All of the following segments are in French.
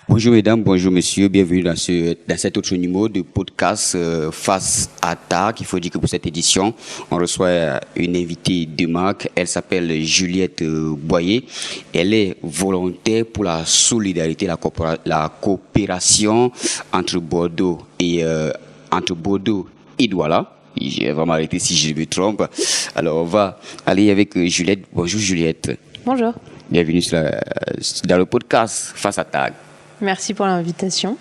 Bonjour mesdames, bonjour messieurs, bienvenue dans cet autre numéro de podcast Face à TAC. Il faut dire que pour cette édition, on reçoit une invitée de marque. Elle s'appelle Juliette Boyer. Elle est volontaire pour la solidarité, la coopération entre Bordeaux et Douala. J'ai vraiment arrêté si je me trompe. Alors on va aller avec Juliette. Bonjour Juliette. Bonjour. Bienvenue dans le podcast Face à TAC. Merci pour l'invitation.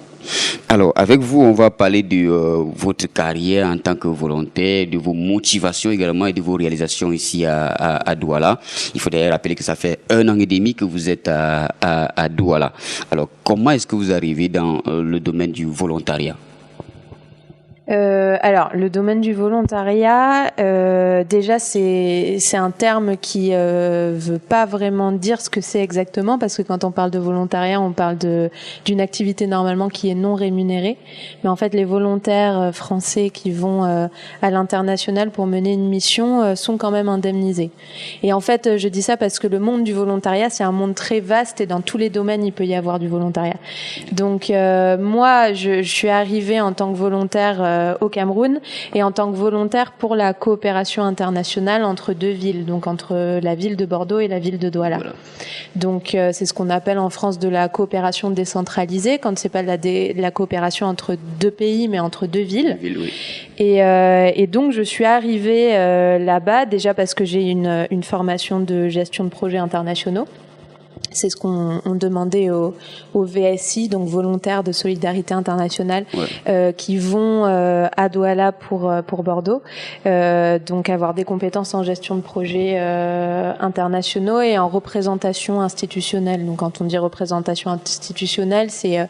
Alors, avec vous, on va parler de votre carrière en tant que volontaire, de vos motivations également et de vos réalisations ici à Douala. Il faut d'ailleurs rappeler que ça fait 1 an et demi que vous êtes à Douala. Alors, comment est-ce que vous arrivez dans le domaine du volontariat ? Alors, le domaine du volontariat, déjà c'est un terme qui veut pas vraiment dire ce que c'est exactement, parce que quand on parle de volontariat, on parle d'une activité normalement qui est non rémunérée. Mais en fait, les volontaires français qui vont à l'international pour mener une mission sont quand même indemnisés. Et en fait, je dis ça parce que le monde du volontariat, c'est un monde très vaste et dans tous les domaines, il peut y avoir du volontariat. Donc moi, je suis arrivée en tant que volontaire au Cameroun et en tant que volontaire pour la coopération internationale entre 2 villes, donc entre la ville de Bordeaux et la ville de Douala. Voilà. Donc c'est ce qu'on appelle en France de la coopération décentralisée, quand c'est pas la coopération entre 2 pays mais entre 2 villes. Oui. Et donc je suis arrivée là-bas déjà parce que j'ai une formation de gestion de projets internationaux. C'est ce qu'on demandait au VSI, donc volontaires de solidarité internationale, qui vont à Douala pour Bordeaux, donc avoir des compétences en gestion de projets internationaux et en représentation institutionnelle. Donc quand on dit représentation institutionnelle, c'est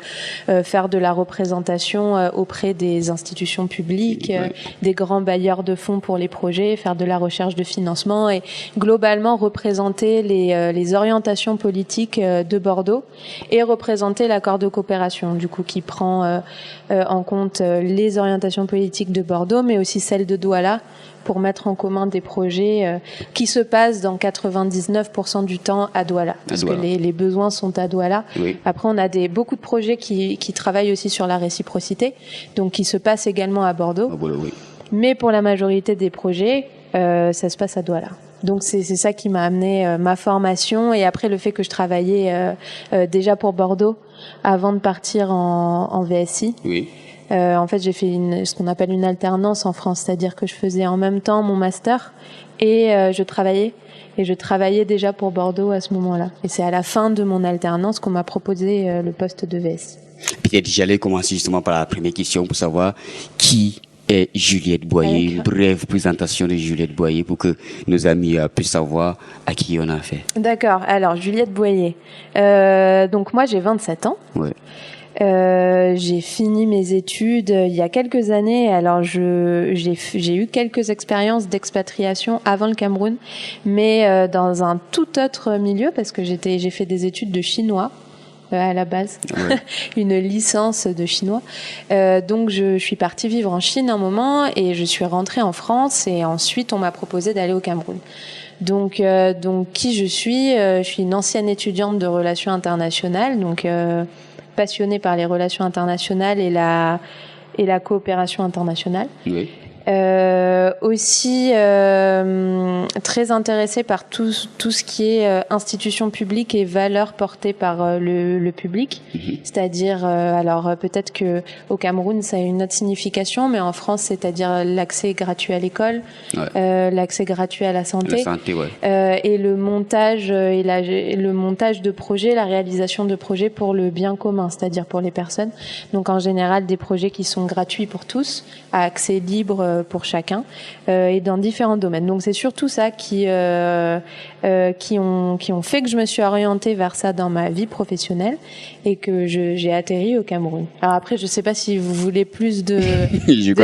faire de la représentation auprès des institutions publiques, des grands bailleurs de fonds pour les projets, faire de la recherche de financement et globalement représenter les orientations politiques de Bordeaux et représenter l'accord de coopération, du coup, qui prend en compte les orientations politiques de Bordeaux, mais aussi celles de Douala, pour mettre en commun des projets qui se passent dans 99% du temps à Douala, parce que les besoins sont à Douala. Oui. Après, on a beaucoup de projets qui travaillent aussi sur la réciprocité, donc qui se passent également à Bordeaux. Ah, voilà, oui. Mais pour la majorité des projets, ça se passe à Douala. Donc c'est ça qui m'a amené ma formation et après le fait que je travaillais déjà pour Bordeaux avant de partir en VSI. Oui. En fait, j'ai fait ce qu'on appelle une alternance en France, c'est-à-dire que je faisais en même temps mon master et je travaillais. Et je travaillais déjà pour Bordeaux à ce moment-là. Et c'est à la fin de mon alternance qu'on m'a proposé le poste de VSI. Peut-être j'allais commencer justement par la première question pour savoir qui est Juliette Boyer. Une brève présentation de Juliette Boyer pour que nos amis puissent savoir à qui on a affaire. D'accord. Alors, Juliette Boyer. Donc, moi, j'ai 27 ans. Ouais. J'ai fini mes études il y a quelques années. Alors, j'ai eu quelques expériences d'expatriation avant le Cameroun, mais dans un tout autre milieu parce que j'ai fait des études de chinois. À la base, une licence de chinois. Donc je suis partie vivre en Chine un moment et je suis rentrée en France et ensuite on m'a proposé d'aller au Cameroun. Donc qui je suis une ancienne étudiante de relations internationales, donc passionnée par les relations internationales et la coopération internationale. Oui. Aussi très intéressée par tout ce qui est institutions publiques et valeurs portées par le public, c'est-à-dire alors peut-être que au Cameroun ça a une autre signification, mais en France c'est-à-dire l'accès gratuit à l'école, l'accès gratuit à la santé, et le montage le montage de projets, la réalisation de projets pour le bien commun, c'est-à-dire pour les personnes. Donc en général des projets qui sont gratuits pour tous, à accès libre pour chacun et dans différents domaines. Donc c'est surtout ça qui ont fait que je me suis orientée vers ça dans ma vie professionnelle et que j'ai atterri au Cameroun. Alors après, je sais pas si vous voulez plus de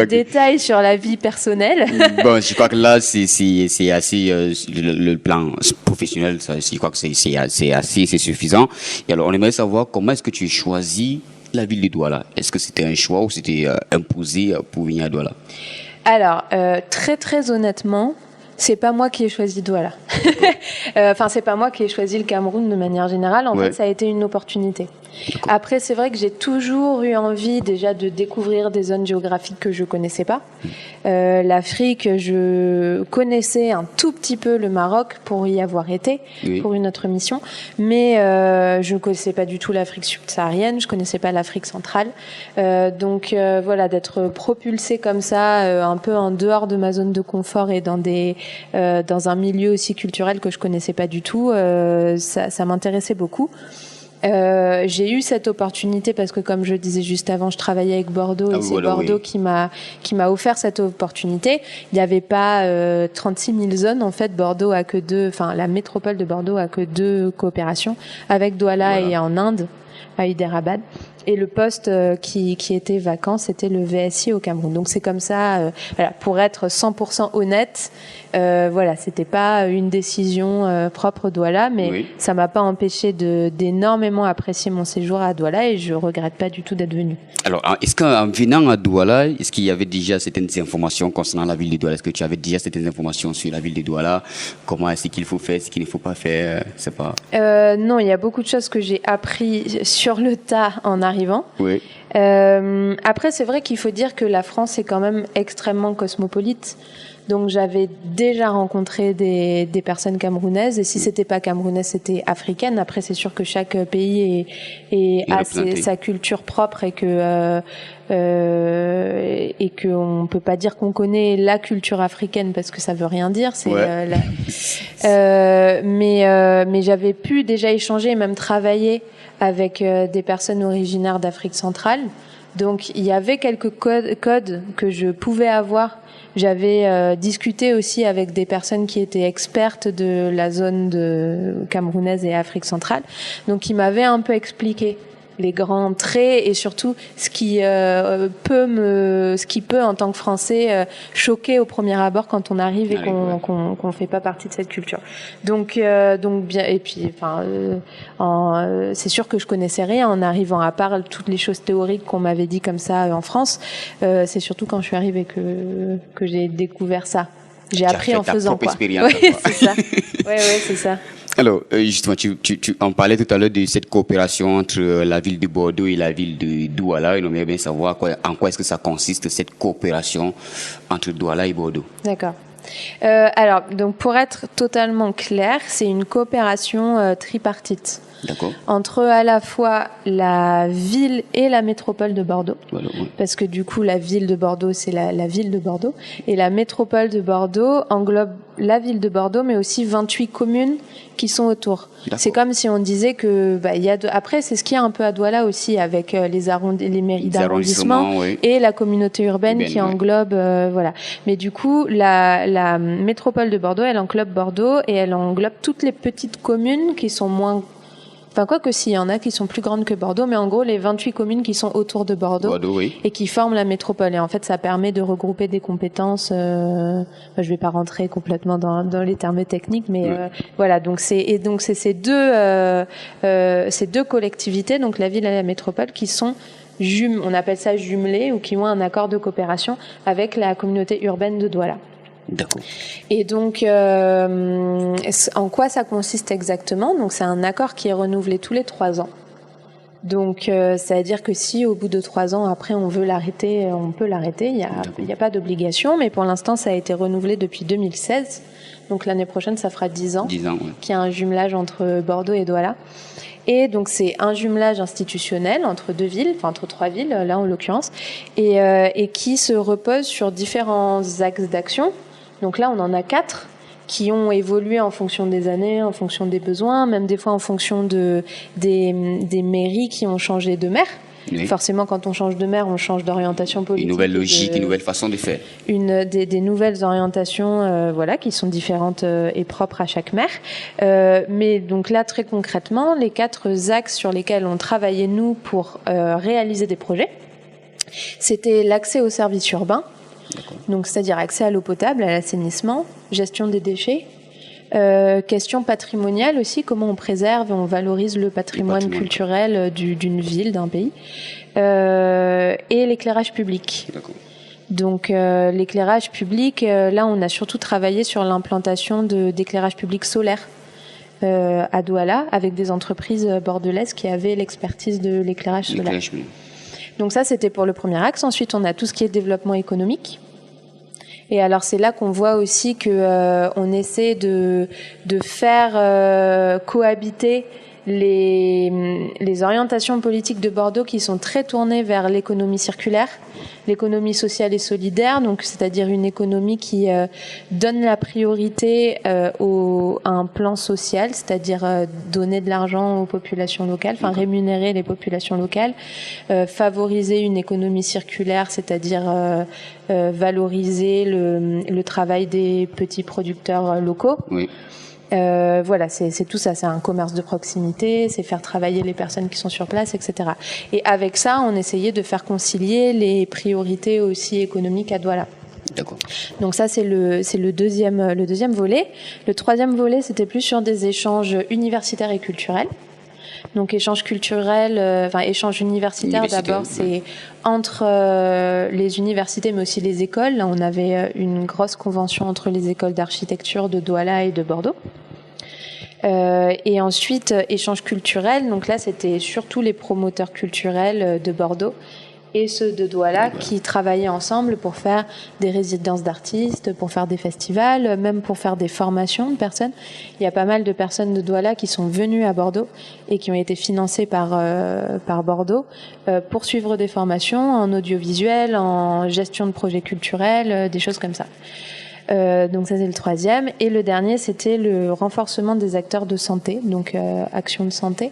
détails sur la vie personnelle. Bon, je crois que là c'est assez le plan professionnel, je crois que c'est suffisant. Et alors on aimerait savoir comment est-ce que tu as choisi la ville de Douala. Est-ce que c'était un choix ou c'était imposé pour venir à Douala? Alors, très très honnêtement, C'est pas moi qui ai choisi Douala. Enfin, c'est pas moi qui ai choisi le Cameroun de manière générale. En fait, ça a été une opportunité. Après, c'est vrai que j'ai toujours eu envie déjà de découvrir des zones géographiques que je connaissais pas. L'Afrique, je connaissais un tout petit peu le Maroc pour y avoir été pour une autre mission, mais je ne connaissais pas du tout l'Afrique subsaharienne, je connaissais pas l'Afrique centrale. Donc voilà, d'être propulsée comme ça, un peu en dehors de ma zone de confort et dans un milieu aussi culturel que je connaissais pas du tout, ça m'intéressait beaucoup. J'ai eu cette opportunité parce que, comme je disais juste avant, je travaillais avec Bordeaux et c'est Bordeaux qui m'a offert cette opportunité. Il n'y avait pas 36 000 zones. En fait, Bordeaux a que la métropole de Bordeaux a que 2 coopérations avec Douala et en Inde, à Hyderabad. Et le poste qui était vacant, c'était le VSI au Cameroun. Donc c'est comme ça, pour être 100% honnête, c'était pas une décision propre Douala, mais ça m'a pas empêché d'énormément apprécier mon séjour à Douala et je regrette pas du tout d'être venue. Alors, est-ce qu'en venant à Douala, est-ce qu'il y avait déjà certaines informations concernant la ville de Douala? Est-ce que tu avais déjà certaines informations sur la ville de Douala? Comment est-ce qu'il faut faire, ce qu'il ne faut pas faire? C'est pas... Non, il y a beaucoup de choses que j'ai appris sur le tas en arrivant. Oui. Après, c'est vrai qu'il faut dire que la France est quand même extrêmement cosmopolite. Donc, j'avais déjà rencontré des personnes camerounaises. Et si c'était pas camerounaise, c'était africaine. Après, c'est sûr que chaque pays a sa culture propre et que on peut pas dire qu'on connaît la culture africaine parce que ça veut rien dire. Mais j'avais pu déjà échanger et même travailler avec des personnes originaires d'Afrique centrale. Donc, il y avait quelques codes que je pouvais avoir. J'avais discuté aussi avec des personnes qui étaient expertes de la zone de camerounaise et Afrique centrale. Donc, ils m'avaient un peu expliqué les grands traits et surtout ce qui peut en tant que Français choquer au premier abord quand on arrive et qu'on fait pas partie de cette culture. Donc bien, et puis c'est sûr que je connaissais rien en arrivant, à part toutes les choses théoriques qu'on m'avait dit comme ça en France. C'est surtout quand je suis arrivée que j'ai découvert ça. J'ai appris en faisant quoi. Oui, c'est ça. Ouais, c'est ça. Alors, justement, tu en parlais tout à l'heure de cette coopération entre la ville de Bordeaux et la ville de Douala. Et on aimerait bien savoir en quoi est-ce que ça consiste, cette coopération entre Douala et Bordeaux. D'accord. Alors, donc, pour être totalement clair, c'est une coopération tripartite. D'accord. Entre à la fois la ville et la métropole de Bordeaux. Voilà, oui. Parce que du coup, la ville de Bordeaux, c'est la ville de Bordeaux. Et la métropole de Bordeaux englobe la ville de Bordeaux, mais aussi 28 communes qui sont autour. D'accord. C'est comme si on disait que, après, c'est ce qu'il y a un peu à Douala aussi, avec les mairies d'arrondissement et la communauté urbaine qui englobe, voilà. Mais du coup, la métropole de Bordeaux, elle englobe Bordeaux et elle englobe toutes les petites communes qui sont moins... Enfin, quoi que s'il y en a qui sont plus grandes que Bordeaux, mais en gros, les 28 communes qui sont autour de Bordeaux et qui forment la métropole. Et en fait, ça permet de regrouper des compétences. Je vais pas rentrer complètement dans les termes techniques, mais voilà. Donc c'est ces deux collectivités, donc la ville et la métropole, qui sont on appelle ça jumelées ou qui ont un accord de coopération avec la communauté urbaine de Douala. D'accord. Et donc, en quoi ça consiste exactement? Donc, c'est un accord qui est renouvelé tous les 3 ans. Donc, c'est-à-dire que si au bout de 3 ans, après, on veut l'arrêter, on peut l'arrêter. Il y a pas d'obligation, mais pour l'instant, ça a été renouvelé depuis 2016. Donc, l'année prochaine, ça fera 10 ans. 10 ans, oui. Qu'il y a un jumelage entre Bordeaux et Douala. Et donc, c'est un jumelage institutionnel entre 2 villes, enfin, entre 3 villes, là, en l'occurrence, et qui se repose sur différents axes d'action. Donc là, on en a 4 qui ont évolué en fonction des années, en fonction des besoins, même des fois en fonction des mairies qui ont changé de maire. Oui. Forcément, quand on change de maire, on change d'orientation politique. Une nouvelle logique, une nouvelle façon de faire. Des nouvelles orientations, qui sont différentes et propres à chaque maire. Mais donc là, très concrètement, les 4 axes sur lesquels on travaillait, nous, pour réaliser des projets, c'était l'accès aux services urbains. Donc, c'est-à-dire accès à l'eau potable, à l'assainissement, gestion des déchets, question patrimoniale aussi, comment on préserve et on valorise le patrimoine culturel d'une ville, d'un pays, et l'éclairage public. D'accord. Donc l'éclairage public, là on a surtout travaillé sur l'implantation d'éclairage public solaire à Douala avec des entreprises bordelaises qui avaient l'expertise de l'éclairage solaire. Donc ça c'était pour le premier axe. Ensuite on a tout ce qui est développement économique. Et alors c'est là qu'on voit aussi que on essaie de faire cohabiter les orientations politiques de Bordeaux qui sont très tournées vers l'économie circulaire, l'économie sociale et solidaire, donc c'est-à-dire une économie qui donne la priorité à un plan social, c'est-à-dire donner de l'argent aux populations locales, enfin rémunérer les populations locales, favoriser une économie circulaire, c'est-à-dire valoriser le travail des petits producteurs locaux. Oui. Voilà, c'est tout ça. C'est un commerce de proximité, c'est faire travailler les personnes qui sont sur place, etc. Et avec ça, on essayait de faire concilier les priorités aussi économiques à Douala. D'accord. Donc ça, c'est le deuxième volet. Le troisième volet, c'était plus sur des échanges universitaires et culturels. Donc échange culturel, échange universitaire d'abord, c'est entre les universités mais aussi les écoles. Là, on avait une grosse convention entre les écoles d'architecture de Douala et de Bordeaux. Et ensuite échange culturel. Donc là, c'était surtout les promoteurs culturels de Bordeaux et ceux de Douala qui travaillaient ensemble pour faire des résidences d'artistes, pour faire des festivals, même pour faire des formations de personnes. Il y a pas mal de personnes de Douala qui sont venues à Bordeaux et qui ont été financées par Bordeaux pour suivre des formations en audiovisuel, en gestion de projets culturels, des choses comme ça. Donc ça c'est le troisième. Et le dernier c'était le renforcement des acteurs de santé, donc action de santé,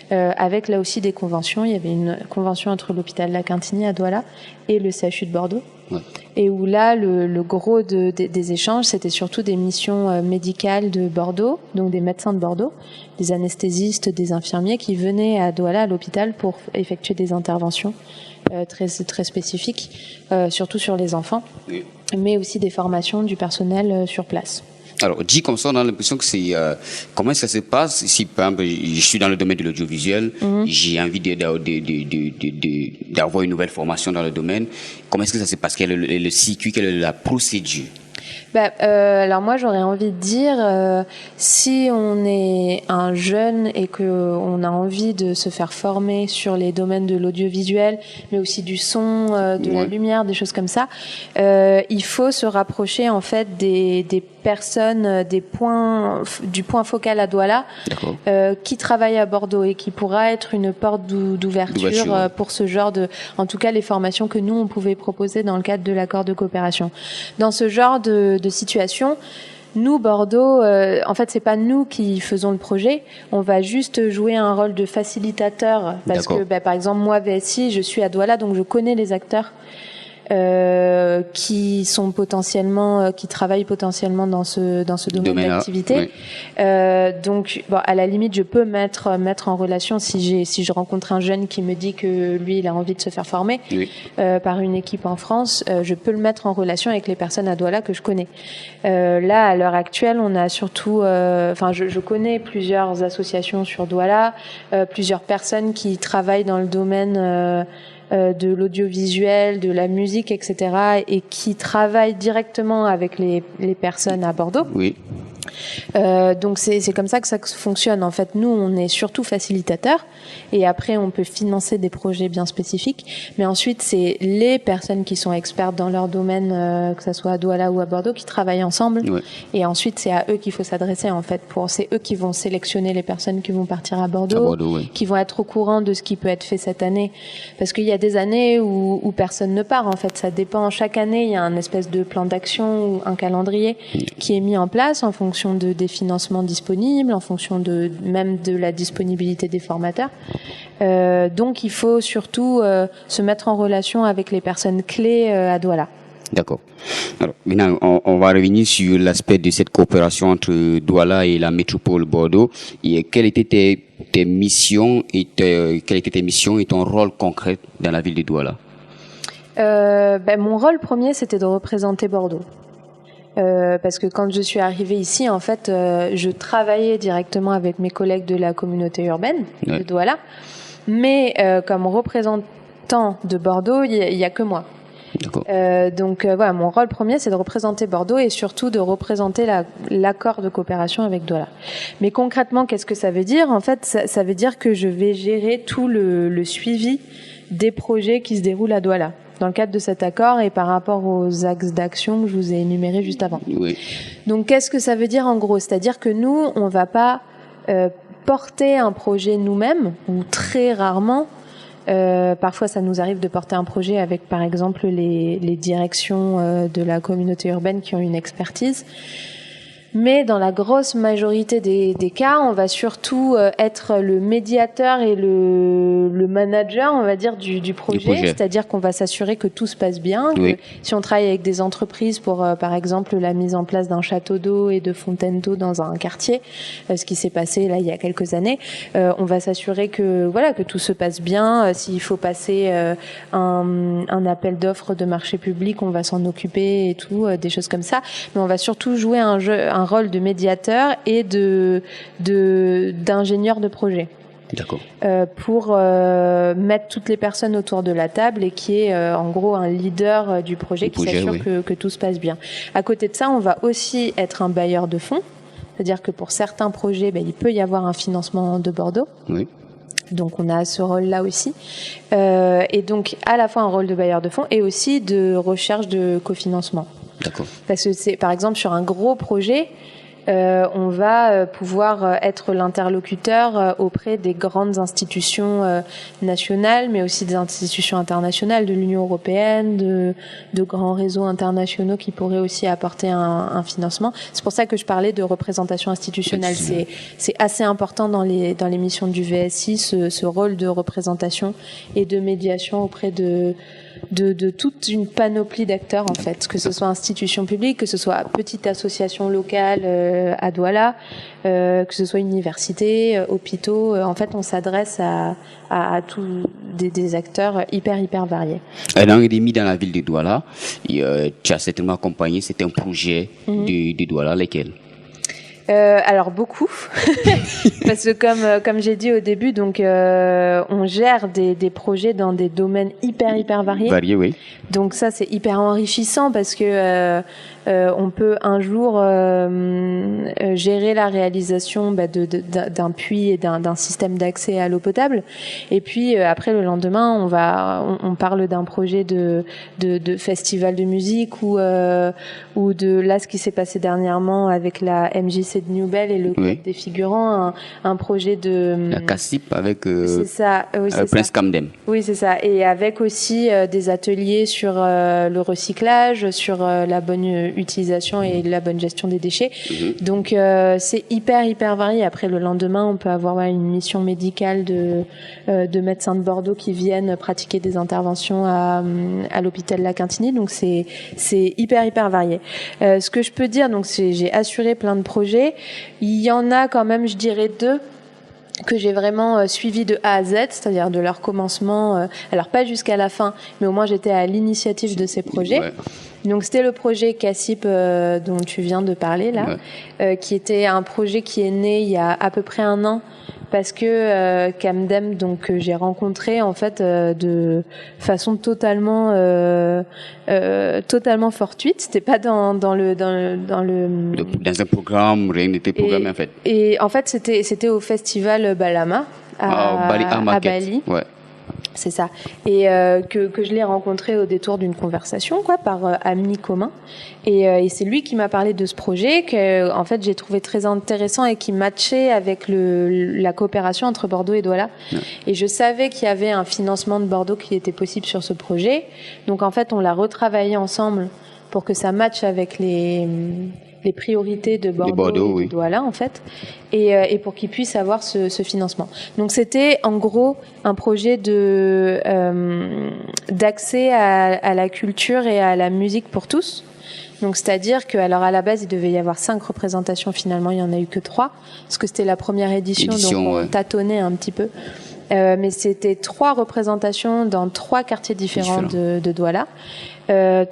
avec là aussi des conventions. Il y avait une convention entre l'hôpital La Quintigny à Douala et le CHU de Bordeaux. Ouais. Et où là le gros des échanges c'était surtout des missions médicales de Bordeaux, donc des médecins de Bordeaux, des anesthésistes, des infirmiers qui venaient à Douala à l'hôpital pour effectuer des interventions très spécifiques, surtout sur les enfants. Oui. Mais aussi des formations du personnel sur place. Alors, dit comme ça, on a l'impression que c'est... comment ça se passe si, par exemple, je suis dans le domaine de l'audiovisuel, j'ai envie d'avoir une nouvelle formation dans le domaine. Comment est-ce que ça se passe? Quel est le circuit? Quelle est la procédure? Alors moi j'aurais envie de dire si on est un jeune et que on a envie de se faire former sur les domaines de l'audiovisuel mais aussi du son, de la lumière, des choses comme ça, il faut se rapprocher en fait des personnes, du point focal à Douala qui travaillent à Bordeaux et qui pourra être une porte d'ouverture pour ce genre en tout cas les formations que nous on pouvait proposer dans le cadre de l'accord de coopération. Dans ce genre de situation, nous Bordeaux, en fait c'est pas nous qui faisons le projet, on va juste jouer un rôle de facilitateur parce que par exemple moi VSI, je suis à Douala donc je connais les acteurs qui sont potentiellement, qui travaillent potentiellement dans ce domaine d'activité. Donc, à la limite, je peux mettre en relation si je rencontre un jeune qui me dit que lui, il a envie de se faire former par une équipe en France, je peux le mettre en relation avec les personnes à Douala que je connais. Là, à l'heure actuelle, on a surtout, je connais plusieurs associations sur Douala, plusieurs personnes qui travaillent dans le domaine de l'audiovisuel, de la musique, etc., et qui travaillent directement avec les personnes à Bordeaux. Oui. Donc c'est comme ça que ça fonctionne. En fait, nous, on est surtout facilitateurs et après, on peut financer des projets bien spécifiques. Mais ensuite, c'est les personnes qui sont expertes dans leur domaine, que ça soit à Douala ou à Bordeaux, qui travaillent ensemble. Ouais. Et ensuite, c'est à eux qu'il faut s'adresser, en fait. C'est eux qui vont sélectionner les personnes qui vont partir à Bordeaux, qui vont être au courant de ce qui peut être fait cette année. Parce qu'il y a des années où personne ne part, en fait. Ça dépend. Chaque année, il y a un espèce de plan d'action ou un calendrier qui est mis en place en fonction des financements disponibles, en fonction même de la disponibilité des formateurs. Donc, il faut surtout se mettre en relation avec les personnes clés à Douala. D'accord. Alors, maintenant, on va revenir sur l'aspect de cette coopération entre Douala et la métropole Bordeaux. Et quelles étaient tes missions et ton rôle concret dans la ville de Douala? Mon rôle premier, c'était de représenter Bordeaux. Parce que quand je suis arrivée ici, en fait, je travaillais directement avec mes collègues de la communauté urbaine de Douala, mais comme représentant de Bordeaux, il y a que moi. D'accord. Donc voilà, mon rôle premier, c'est de représenter Bordeaux et surtout de représenter l'accord de coopération avec Douala. Mais concrètement, qu'est-ce que ça veut dire ? En fait, ça veut dire que je vais gérer tout le suivi des projets qui se déroulent à Douala dans le cadre de cet accord et par rapport aux axes d'action que je vous ai énumérés juste avant. Oui. Donc, qu'est-ce que ça veut dire en gros ? C'est-à-dire que nous, on va pas porter un projet nous-mêmes, ou très rarement. Parfois, ça nous arrive de porter un projet avec, par exemple, les directions de la communauté urbaine qui ont une expertise. Mais dans la grosse majorité des cas, on va surtout être le médiateur et le manager, on va dire, du projet. C'est-à-dire qu'on va s'assurer que tout se passe bien. Oui. Si on travaille avec des entreprises pour, par exemple, la mise en place d'un château d'eau et de fontaines d'eau dans un quartier, ce qui s'est passé là il y a quelques années, on va s'assurer que voilà que tout se passe bien. S'il faut passer un appel d'offres de marché public, on va s'en occuper et tout, des choses comme ça. Mais on va surtout jouer un rôle de médiateur et d'ingénieur de projet. D'accord. Pour mettre toutes les personnes autour de la table et qui est en gros un leader du projet qui s'assure que tout se passe bien. À côté de ça, on va aussi être un bailleur de fonds, c'est-à-dire que pour certains projets, il peut y avoir un financement de Bordeaux. Oui. Donc on a ce rôle-là aussi, et donc à la fois un rôle de bailleur de fonds et aussi de recherche de cofinancement. D'accord. Parce que c'est, par exemple, sur un gros projet, on va pouvoir être l'interlocuteur auprès des grandes institutions nationales, mais aussi des institutions internationales, de l'Union européenne, de grands réseaux internationaux qui pourraient aussi apporter un financement. C'est pour ça que je parlais de représentation institutionnelle. C'est assez important dans les missions du VSI, ce rôle de représentation et de médiation auprès de toute une panoplie d'acteurs, en fait, que ce soit institutions publiques, que ce soit petite association locale à Douala, que ce soit université, hôpitaux. En fait, on s'adresse à tous des acteurs hyper variés. Dans Rédémi, dans la ville de Douala, tu as certainement accompagné, c'était un projet de Douala, lesquels? Alors beaucoup, parce que comme j'ai dit au début, donc on gère des projets dans des domaines hyper variés. Variés, oui. Donc ça c'est hyper enrichissant parce que on peut un jour gérer la réalisation d'un puits et d'un système d'accès à l'eau potable, et puis après le lendemain on parle d'un projet de festival de musique ou de là ce qui s'est passé dernièrement avec la MJC de Newbel et le club des figurants, un projet de la CACIP avec c'est ça, oui, c'est Prince ça. Camden. Oui, c'est ça, et avec aussi des ateliers sur le recyclage, sur la bonne utilisation et la bonne gestion des déchets. Donc c'est hyper varié. Après le lendemain, on peut avoir une mission médicale de médecins de Bordeaux qui viennent pratiquer des interventions à l'hôpital La Quintinie. Donc c'est hyper varié. Ce que je peux dire, donc j'ai assuré plein de projets. Il y en a quand même, je dirais 2 que j'ai vraiment suivi de A à Z, c'est-à-dire de leur commencement, alors pas jusqu'à la fin, mais au moins j'étais à l'initiative de ces projets. Ouais. Donc c'était le projet CACIP dont tu viens de parler là, qui était un projet qui est né il y a à peu près 1 an, parce que Camden, donc que j'ai rencontré en fait de façon totalement fortuite. C'était pas dans un programme, rien n'était programmé en fait. Et en fait c'était au festival Balama à Bali. Ouais. C'est ça. Et que je l'ai rencontré au détour d'une conversation, par amis communs. Et c'est lui qui m'a parlé de ce projet que, en fait, j'ai trouvé très intéressant et qui matchait avec la coopération entre Bordeaux et Douala. Ouais. Et je savais qu'il y avait un financement de Bordeaux qui était possible sur ce projet. Donc, en fait, on l'a retravaillé ensemble pour que ça matche avec les priorités de Bordeaux et de Douala, en fait, et pour qu'ils puissent avoir ce financement. Donc c'était en gros un projet d'accès à la culture et à la musique pour tous. Donc c'est-à-dire que alors à la base il devait y avoir 5 représentations, finalement il y en a eu que 3 parce que c'était la première édition donc on tâtonnait un petit peu. Mais c'était 3 représentations dans 3 quartiers différents de Douala.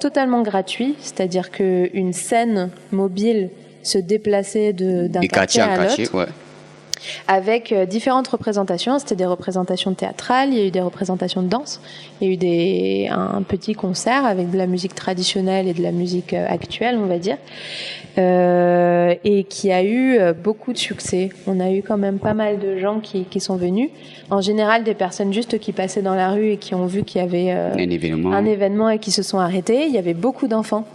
Totalement gratuit, c'est-à-dire qu'une scène mobile se déplaçait d'un quartier à l'autre. avec différentes représentations. C'était des représentations théâtrales, il y a eu des représentations de danse, il y a eu un petit concert avec de la musique traditionnelle et de la musique actuelle, on va dire, et qui a eu beaucoup de succès. On a eu quand même pas mal de gens qui sont venus. En général, des personnes juste qui passaient dans la rue et qui ont vu qu'il y avait un événement et qui se sont arrêtés. Il y avait beaucoup d'enfants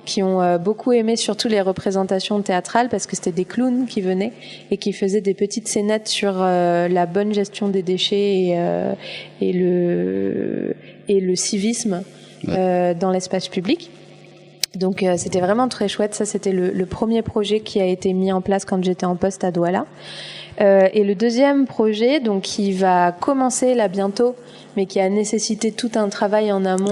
qui ont beaucoup aimé surtout les représentations théâtrales parce que c'était des clowns qui venaient et qui faisaient des petites scénettes sur la bonne gestion des déchets et le civisme dans l'espace public. Donc c'était vraiment très chouette. Ça, c'était le premier projet qui a été mis en place quand j'étais en poste à Douala. Et le deuxième projet, donc qui va commencer là bientôt, mais qui a nécessité tout un travail en amont,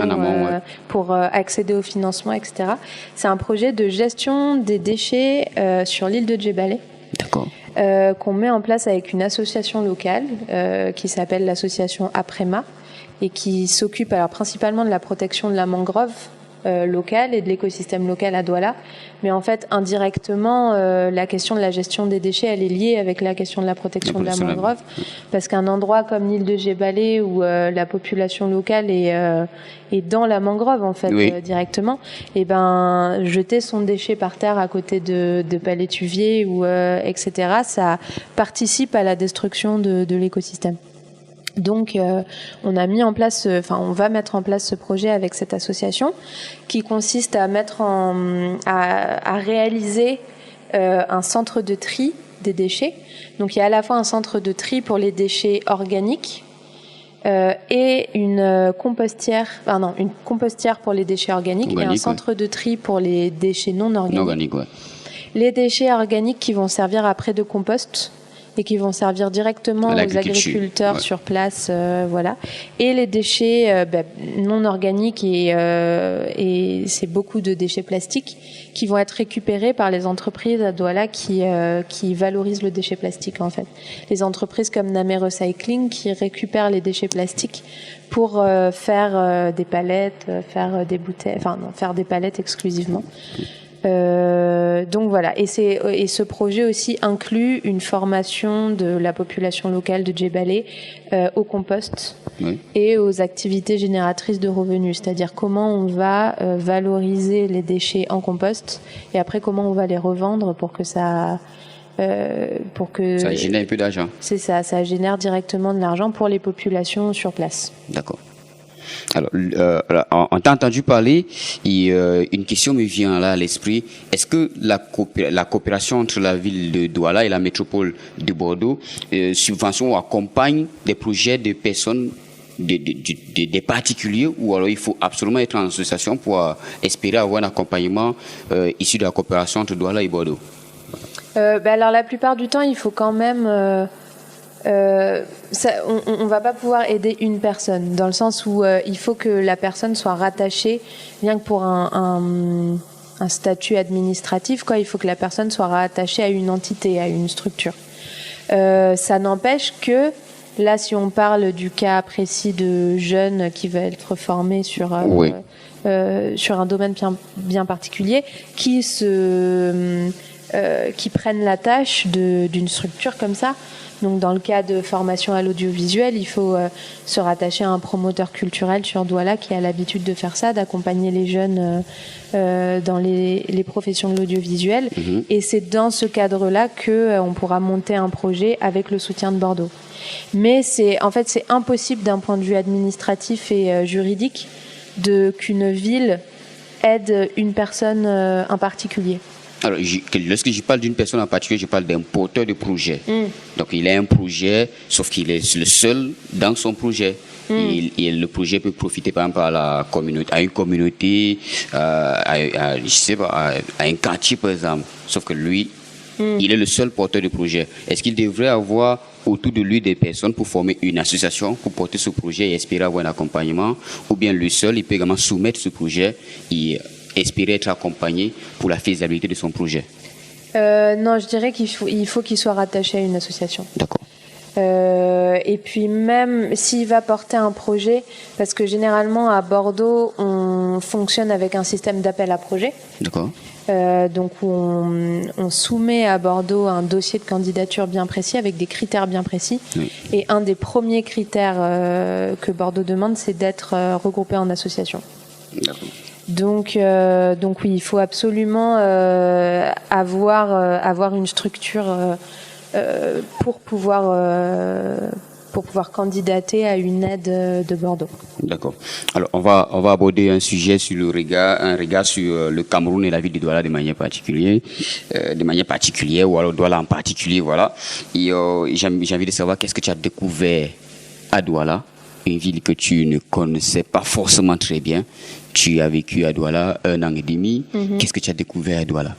pour accéder au financement, etc. C'est un projet de gestion des déchets sur l'île de Djebbalé. D'accord. Qu'on met en place avec une association locale qui s'appelle l'association Aprema et qui s'occupe alors principalement de la protection de la mangrove locale et de l'écosystème local à Douala, mais en fait indirectement la question de la gestion des déchets elle est liée avec la question de la protection de la mangrove, parce qu'un endroit comme l'île de Djebbalé où la population locale est dans la mangrove en fait directement, et ben jeter son déchet par terre à côté de palétuviers ou etc., ça participe à la destruction de l'écosystème. Donc, on va mettre en place ce projet avec cette association qui consiste à à réaliser un centre de tri des déchets. Donc, il y a à la fois un centre de tri pour les déchets organiques et une compostière pour les déchets organiques et un centre de tri pour les déchets non organiques. Les déchets organiques qui vont servir après de compost et qui vont servir directement aux agriculteurs sur place, voilà. Et les déchets non organiques et c'est beaucoup de déchets plastiques qui vont être récupérés par les entreprises à Douala qui valorisent le déchet plastique en fait. Les entreprises comme Namé Recycling qui récupèrent les déchets plastiques pour faire des palettes, faire des bouteilles, faire des palettes exclusivement. Donc voilà, et ce projet aussi inclut une formation de la population locale de Djebbalé au compost et aux activités génératrices de revenus, c'est-à-dire comment on va valoriser les déchets en compost et après comment on va les revendre pour que ça génère un peu d'argent. C'est ça génère directement de l'argent pour les populations sur place. D'accord. Alors, on t'a entendu parler, une question me vient là à l'esprit. Est-ce que la coopération entre la ville de Douala et la métropole de Bordeaux subventionne ou accompagne des projets de personnes, des particuliers, ou alors il faut absolument être en association pour espérer avoir un accompagnement issu de la coopération entre Douala et Bordeaux? Alors la plupart du temps, il faut quand même... on va pas pouvoir aider une personne dans le sens où il faut que la personne soit rattachée, bien que pour un statut administratif, il faut que la personne soit rattachée à une entité, à une structure. Ça n'empêche que là, si on parle du cas précis de jeunes qui veulent être formés sur un domaine bien particulier, qui prennent la tâche d'une structure comme ça. Donc, dans le cas de formation à l'audiovisuel, il faut se rattacher à un promoteur culturel sur Douala qui a l'habitude de faire ça, d'accompagner les jeunes dans les professions de l'audiovisuel. Mm-hmm. Et c'est dans ce cadre-là qu'on pourra monter un projet avec le soutien de Bordeaux. Mais c'est impossible d'un point de vue administratif et juridique qu'une ville aide une personne en particulier. Alors, lorsque je parle d'une personne en particulier, je parle d'un porteur de projet. Donc, il a un projet, sauf qu'il est le seul dans son projet. Et le projet peut profiter, par exemple, à une communauté, à un quartier, par exemple. Sauf que lui, il est le seul porteur de projet. Est-ce qu'il devrait avoir autour de lui des personnes pour former une association, pour porter ce projet et espérer avoir un accompagnement? Ou bien lui seul, il peut également soumettre ce projet et espérer être accompagné pour la faisabilité de son projet? Non, je dirais qu'il faut qu'il soit rattaché à une association. D'accord. Et puis même s'il va porter un projet, parce que généralement à Bordeaux, on fonctionne avec un système d'appel à projet. D'accord. Donc on soumet à Bordeaux un dossier de candidature bien précis avec des critères bien précis. Oui. Et un des premiers critères que Bordeaux demande, c'est d'être regroupé en association. D'accord. Donc oui, il faut absolument avoir une structure pour pouvoir candidater à une aide de Bordeaux. D'accord. Alors on va aborder un sujet sur un regard sur le Cameroun et la ville de Douala de manière particulière, ou alors Douala en particulier, voilà. Et j'ai envie de savoir qu'est-ce que tu as découvert à Douala, une ville que tu ne connaissais pas forcément très bien. Tu as vécu à Douala 1 an et demi. Mm-hmm. Qu'est-ce que tu as découvert à Douala?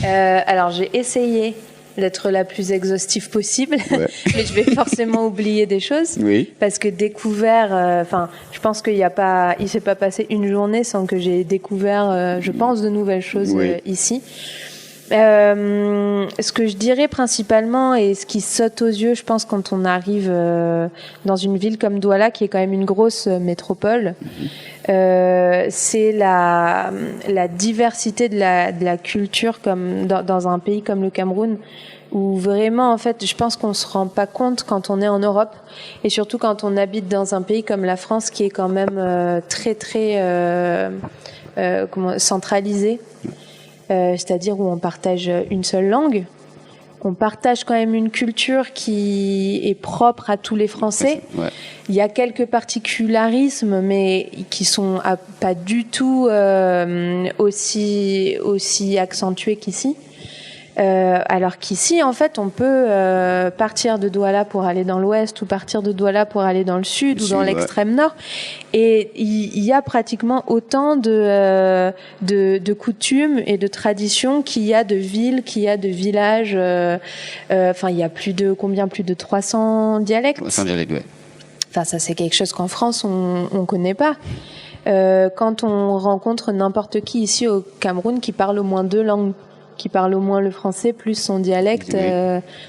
Alors j'ai essayé d'être la plus exhaustive possible, ouais. Mais je vais forcément oublier des choses, oui. Parce que découvert, je pense il s'est pas passé une journée sans que j'ai découvert, je pense, de nouvelles choses oui. Ici. Ce que je dirais principalement et ce qui saute aux yeux, je pense, quand on arrive dans une ville comme Douala, qui est quand même une grosse métropole, c'est la diversité de la culture comme dans un pays comme le Cameroun, où vraiment, en fait, je pense qu'on se rend pas compte quand on est en Europe, et surtout quand on habite dans un pays comme la France, qui est quand même très centralisé. C'est-à-dire où on partage une seule langue, on partage quand même une culture qui est propre à tous les Français. Ouais. Il y a quelques particularismes, mais qui sont pas du tout aussi accentués qu'ici. Alors qu'ici, en fait, on peut partir de Douala pour aller dans l'ouest ou partir de Douala pour aller dans le sud ou dans l'extrême nord. Et il y a pratiquement autant de coutumes et de traditions qu'il y a de villes, qu'il y a de villages. Il y a plus de 300 dialectes. 300 dialectes, ouais. Enfin, ça, c'est quelque chose qu'en France, on connaît pas. Quand on rencontre n'importe qui ici au Cameroun qui parle au moins 2 langues, qui parle au moins le français plus son dialecte,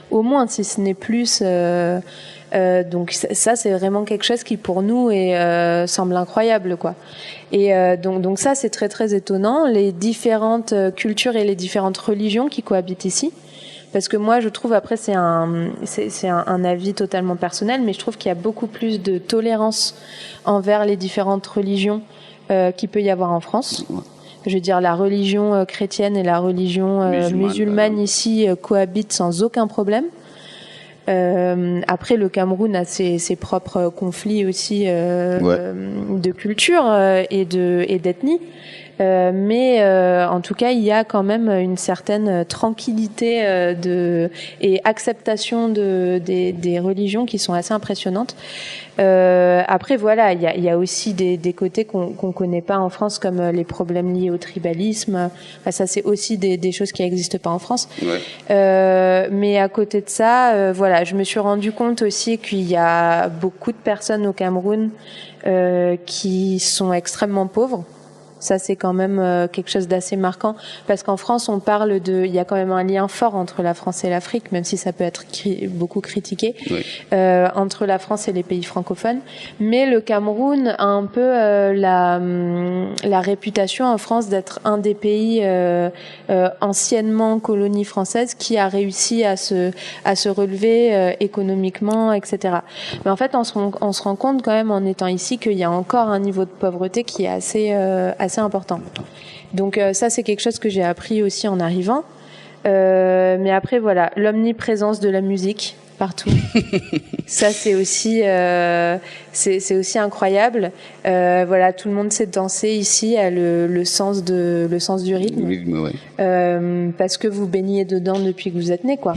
au moins, si ce n'est plus. Donc ça, c'est vraiment quelque chose qui pour nous semble incroyable, quoi. Et donc ça, c'est très très étonnant, les différentes cultures et les différentes religions qui cohabitent ici. Parce que moi, je trouve, après, c'est un avis totalement personnel, mais je trouve qu'il y a beaucoup plus de tolérance envers les différentes religions qu'il peut y avoir en France. Je veux dire, la religion chrétienne et la religion musulmane ici cohabitent sans aucun problème. Après, le Cameroun a ses propres conflits aussi de culture et d'ethnie. Mais en tout cas, il y a quand même une certaine tranquillité et acceptation des religions qui sont assez impressionnantes. Après, voilà, il y a aussi des côtés qu'on connaît pas en France, comme les problèmes liés au tribalisme. Enfin, ça, c'est aussi des choses qui n'existent pas en France. Ouais. Mais à côté de ça, voilà, je me suis rendu compte aussi qu'il y a beaucoup de personnes au Cameroun qui sont extrêmement pauvres. Ça, c'est quand même quelque chose d'assez marquant, parce qu'en France, il y a quand même un lien fort entre la France et l'Afrique, même si ça peut être beaucoup critiqué, oui. Entre la France et les pays francophones. Mais le Cameroun a un peu la réputation en France d'être un des pays anciennement colonie française qui a réussi à se relever économiquement, etc. Mais en fait, on se rend compte quand même en étant ici qu'il y a encore un niveau de pauvreté qui est assez important. Donc ça, c'est quelque chose que j'ai appris aussi en arrivant. Mais après, voilà, l'omniprésence de la musique partout. Ça, c'est aussi incroyable. Voilà, tout le monde sait danser ici, a le sens du rythme. Ouais. Parce que vous baignez dedans depuis que vous êtes né, quoi.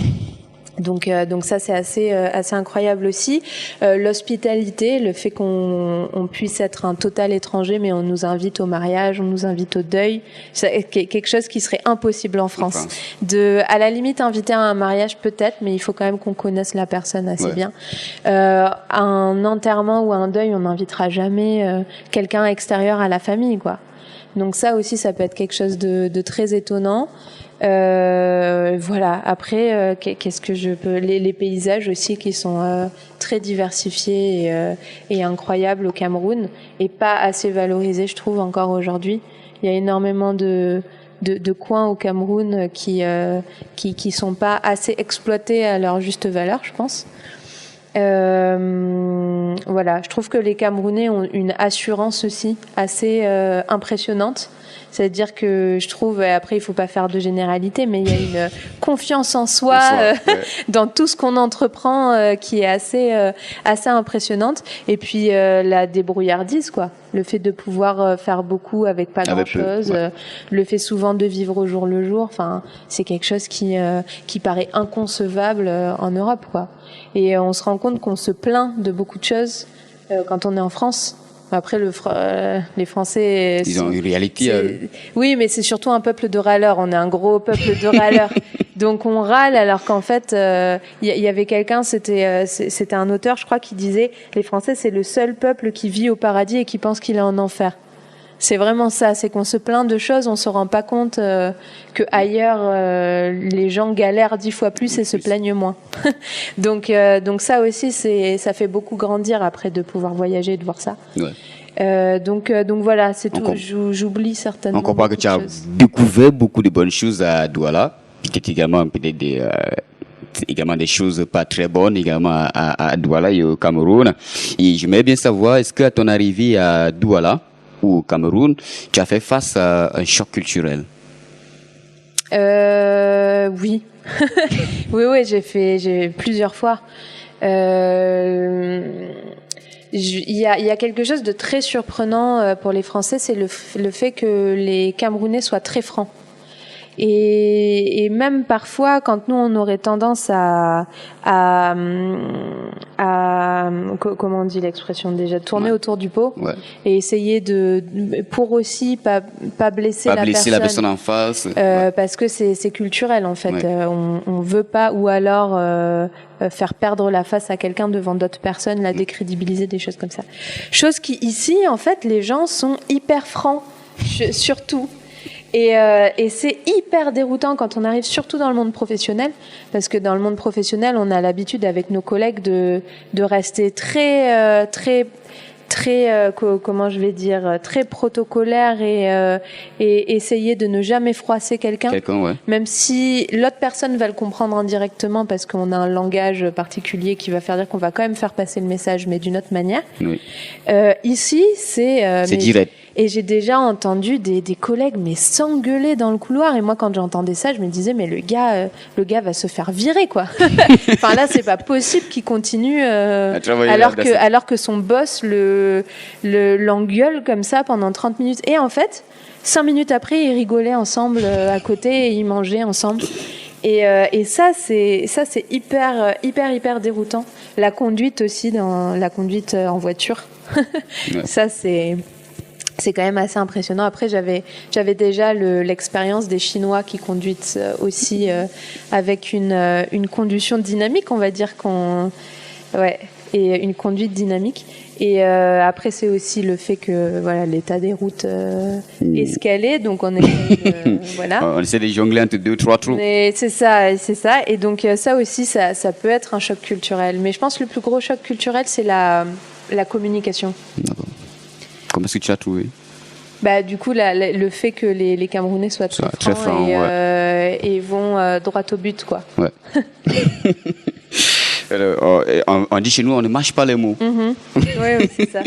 Donc ça, c'est assez incroyable aussi. L'hospitalité, le fait qu'on puisse être un total étranger, mais on nous invite au mariage, on nous invite au deuil, c'est quelque chose qui serait impossible en France. À la limite, inviter à un mariage peut-être, mais il faut quand même qu'on connaisse la personne assez bien. À un enterrement ou à un deuil, on n'invitera jamais quelqu'un extérieur à la famille, quoi. Donc ça aussi, ça peut être quelque chose de très étonnant. Voilà. Après, qu'est-ce que je peux... Les paysages aussi qui sont très diversifiés et incroyables au Cameroun, et pas assez valorisés, je trouve, encore aujourd'hui. Il y a énormément de de coins au Cameroun qui sont pas assez exploités à leur juste valeur, je pense. Voilà, je trouve que les Camerounais ont une assurance aussi assez impressionnante. C'est-à-dire que je trouve, après il faut pas faire de généralité, mais il y a une confiance en soi dans tout ce qu'on entreprend qui est assez impressionnante. Et puis la débrouillardise, quoi. Le fait de pouvoir faire beaucoup avec pas grand-chose, le fait souvent de vivre au jour le jour. Enfin, c'est quelque chose qui paraît inconcevable en Europe, quoi. Et on se rend compte qu'on se plaint de beaucoup de choses quand on est en France. Après, les Français... Ils ont une réalité. Oui, mais c'est surtout un peuple de râleurs. On est un gros peuple de râleurs. Donc on râle alors qu'en fait, y avait quelqu'un, c'était un auteur, je crois, qui disait « Les Français, c'est le seul peuple qui vit au paradis et qui pense qu'il est en enfer ». C'est vraiment ça, c'est qu'on se plaint de choses, on se rend pas compte que ailleurs les gens galèrent 10 fois plus et se plaignent moins. Donc ça aussi, ça fait beaucoup grandir après de pouvoir voyager et de voir ça. Ouais. Donc voilà, c'est tout. J'oublie certainement. On comprend que tu as découvert beaucoup de bonnes choses à Douala, peut-être également des choses pas très bonnes également à Douala et au Cameroun. Et j'aimerais bien savoir, est-ce que à ton arrivée à Douala ou au Cameroun, tu as fait face à un choc culturel? Oui. oui, j'ai plusieurs fois. Il y a quelque chose de très surprenant pour les Français, c'est le fait que les Camerounais soient très francs. Et même parfois, quand nous on aurait tendance à comment on dit l'expression déjà, tourner autour du pot et essayer pour aussi pas blesser la personne en face, parce que c'est culturel en fait. On veut pas, ou alors faire perdre la face à quelqu'un devant d'autres personnes, la décrédibiliser, des choses comme ça. Chose qui ici en fait les gens sont hyper francs, surtout. Et c'est hyper déroutant quand on arrive surtout dans le monde professionnel, parce que dans le monde professionnel, on a l'habitude avec nos collègues de rester très comment je vais dire, très protocolaire et essayer de ne jamais froisser quelqu'un, même si l'autre personne va le comprendre indirectement parce qu'on a un langage particulier qui va faire dire qu'on va quand même faire passer le message, mais d'une autre manière. Oui. Ici, c'est direct. Et j'ai déjà entendu des collègues s'engueuler dans le couloir. Et moi, quand j'entendais ça, je me disais, mais le gars va se faire virer, quoi. Enfin, là, c'est pas possible qu'il continue, alors que son boss l'engueule comme ça pendant 30 minutes. Et en fait, 5 minutes après, ils rigolaient ensemble à côté et ils mangeaient ensemble. Et ça, c'est hyper déroutant. La conduite aussi, la conduite en voiture. Ça, c'est quand même assez impressionnant. Après, j'avais déjà l'expérience des Chinois qui conduisent aussi avec une conduction dynamique, on va dire et une conduite dynamique. Et après, c'est aussi le fait que l'état des routes est ce qu'elle est, donc on essaie on essaie de jongler entre 2-3 trous. Mais c'est ça. Et donc ça aussi, ça peut être un choc culturel. Mais je pense que le plus gros choc culturel, c'est la communication. D'accord. Comment est-ce que tu as trouvé? Du coup, le fait que les Camerounais soient très francs et vont droit au but, quoi. Ouais. Alors, on dit chez nous, on ne mâche pas les mots. Oui, c'est ça.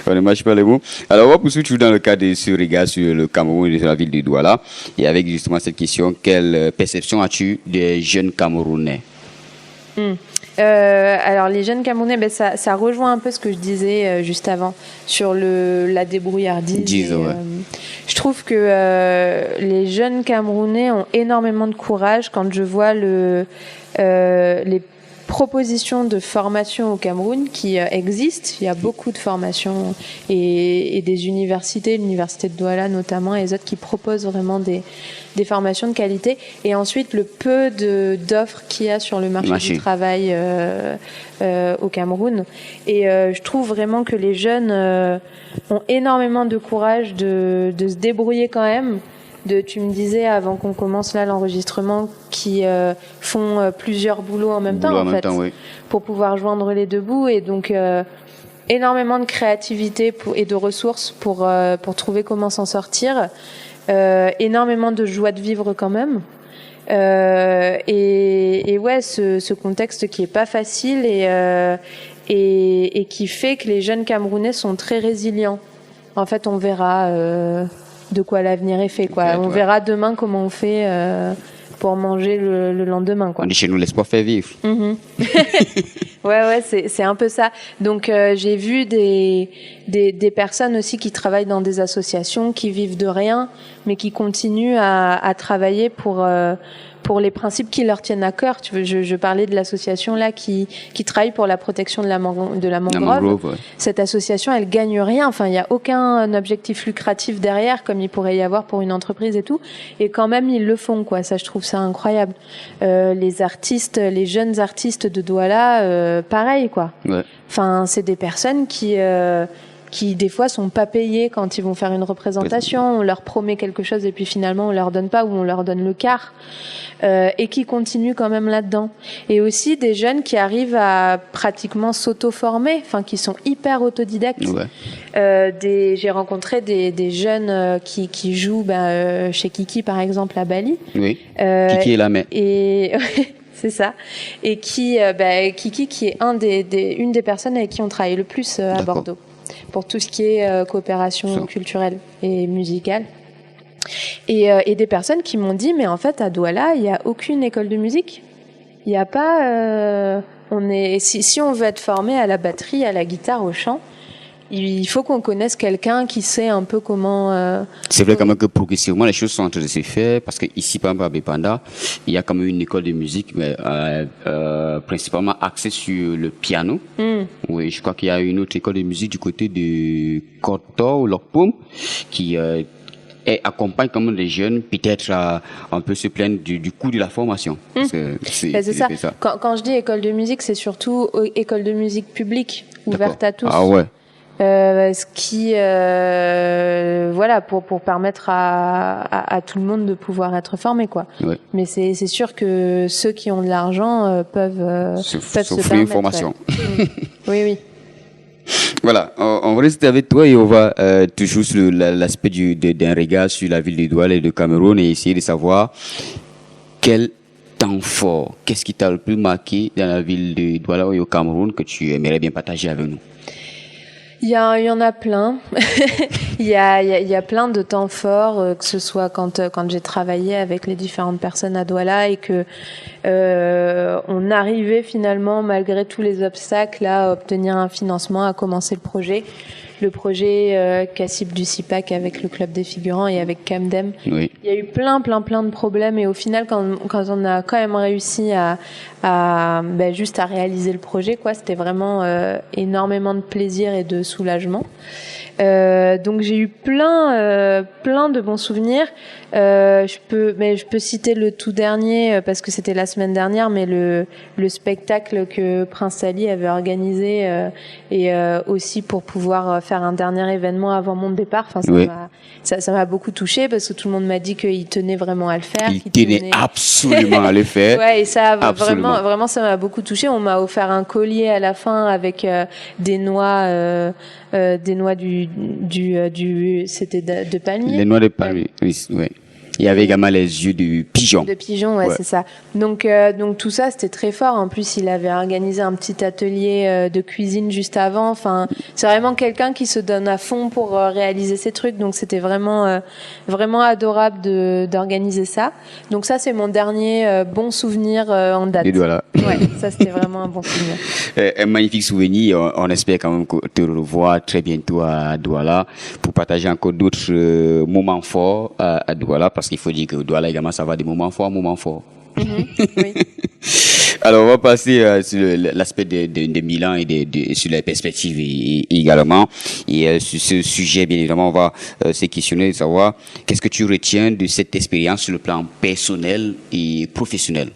On ne mâche pas les mots. Alors, on va poursuivre toujours dans le cadre de ce regard sur le Cameroun et sur la ville de Douala. Et avec justement cette question, quelle perception as-tu des jeunes Camerounais? Alors les jeunes Camerounais, ça rejoint un peu ce que je disais juste avant sur la débrouillardise. Je trouve que les jeunes Camerounais ont énormément de courage. Quand je vois les propositions de formation au Cameroun qui existent, il y a beaucoup de formations et des universités, l'université de Douala notamment et les autres qui proposent vraiment des formations de qualité, et ensuite le peu d'offres qu'il y a sur le marché du travail au Cameroun. Et je trouve vraiment que les jeunes ont énormément de courage de se débrouiller quand même. Tu me disais avant qu'on commence là l'enregistrement, qui font plusieurs boulots en même temps, pour pouvoir joindre les deux bouts, et donc énormément de créativité et de ressources pour trouver comment s'en sortir. énormément de joie de vivre quand même. Et ouais, ce contexte qui est pas facile et qui fait que les jeunes Camerounais sont très résilients. En fait, on verra de quoi l'avenir est fait, quoi. On verra demain comment on fait pour manger le lendemain, quoi. On dit chez nous, l'espoir fait vivre. Ouais, c'est un peu ça. Donc j'ai vu des personnes aussi qui travaillent dans des associations, qui vivent de rien, mais qui continuent à travailler pour les principes qui leur tiennent à cœur. Tu veux, je parlais de l'association là qui travaille pour la protection de la mangrove. La mangrove, ouais. Cette association, elle gagne rien. Enfin, il y a aucun objectif lucratif derrière, comme il pourrait y avoir pour une entreprise et tout. Et quand même, ils le font, quoi. Ça, je trouve ça incroyable. Les artistes, les jeunes artistes de Douala, pareil, quoi. Ouais. Enfin, c'est des personnes qui des fois sont pas payés quand ils vont faire une représentation, on leur promet quelque chose et puis finalement on leur donne pas ou on leur donne le quart, et qui continuent quand même là-dedans. Et aussi des jeunes qui arrivent à pratiquement s'auto-former, enfin qui sont hyper autodidactes. Ouais. J'ai rencontré des jeunes qui jouent chez Kiki par exemple à Bali. Oui. Kiki est la mère. Et c'est ça. Et Kiki qui est une des personnes avec qui on travaille le plus à Bordeaux, pour tout ce qui est coopération culturelle et musicale. Et des personnes qui m'ont dit, mais en fait, à Douala, il n'y a aucune école de musique. Il n'y a pas... si on veut être formé à la batterie, à la guitare, au chant, il faut qu'on connaisse quelqu'un qui sait un peu comment... C'est vrai quand même que progressivement, les choses sont en train de se faire, parce que ici, par exemple, à Bépanda, il y a quand même une école de musique, mais principalement axée sur le piano. Oui, je crois qu'il y a une autre école de musique du côté de Koto ou Lokpom, qui accompagne quand même les jeunes, peut-être un peu se plaindre du coût de la formation. C'est ça. Quand je dis école de musique, c'est surtout école de musique publique, ouverte à tous. Ah ouais. Ce qui voilà pour permettre à tout le monde de pouvoir être formé, quoi. Ouais. Mais c'est sûr que ceux qui ont de l'argent peuvent se permettre une formation. Ouais. Oui. Voilà, on va rester avec toi et on va toujours sur l'aspect d'un regard sur la ville de Douala et de Cameroun et essayer de savoir quel temps fort, qu'est-ce qui t'a le plus marqué dans la ville de Douala et au Cameroun que tu aimerais bien partager avec nous. Il y en a plein. Il y a plein de temps forts, que ce soit quand j'ai travaillé avec les différentes personnes à Douala et que on arrivait finalement, malgré tous les obstacles, à obtenir un financement, à commencer le projet. Le projet Cassib du CIPAC avec le club des figurants et avec Camdem. Oui. Il y a eu plein de problèmes et au final, quand on a quand même réussi juste à réaliser le projet, quoi, c'était vraiment énormément de plaisir et de soulagement. Donc j'ai eu plein de bons souvenirs. Je peux citer le tout dernier parce que c'était la semaine dernière, mais le spectacle que Prince Ali avait organisé et aussi pour pouvoir faire un dernier événement avant mon départ. Enfin, ça m'a beaucoup touchée parce que tout le monde m'a dit qu'il tenait vraiment à le faire. Il tenait absolument à le faire. Ouais, et ça vraiment ça m'a beaucoup touchée. On m'a offert un collier à la fin avec des noix c'était de palmier. Les noix de palmier, oui. Il y avait également les yeux de pigeon. De pigeon, ouais, c'est ça. Donc tout ça, c'était très fort. En plus, il avait organisé un petit atelier de cuisine juste avant. Enfin, c'est vraiment quelqu'un qui se donne à fond pour réaliser ces trucs. Donc c'était vraiment adorable d'organiser ça. Donc ça, c'est mon dernier bon souvenir en date. Et voilà. Ouais, ça c'était vraiment un bon souvenir. Un magnifique souvenir. On espère quand même te revoir très bientôt à Douala pour partager encore d'autres moments forts à Douala, parce qu'il faut dire que Douala également, ça va des moments forts. Oui. Alors, on va passer sur l'aspect de Milan et sur les perspectives également. Et sur ce sujet, bien évidemment, on va se questionner de savoir qu'est-ce que tu retiens de cette expérience sur le plan personnel et professionnel.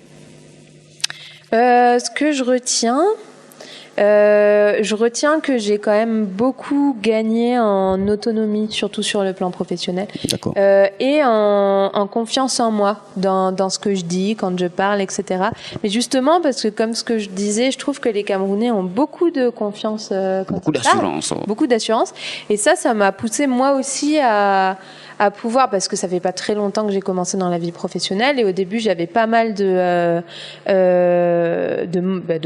Ce que je retiens que j'ai quand même beaucoup gagné en autonomie, surtout sur le plan professionnel. D'accord. Et en confiance en moi, dans ce que je dis, quand je parle, etc. Mais justement, parce que comme ce que je disais, je trouve que les Camerounais ont beaucoup de confiance. Beaucoup d'assurance. Beaucoup d'assurance. Et ça m'a poussé moi aussi à à pouvoir, parce que ça fait pas très longtemps que j'ai commencé dans la vie professionnelle, et au début j'avais pas mal de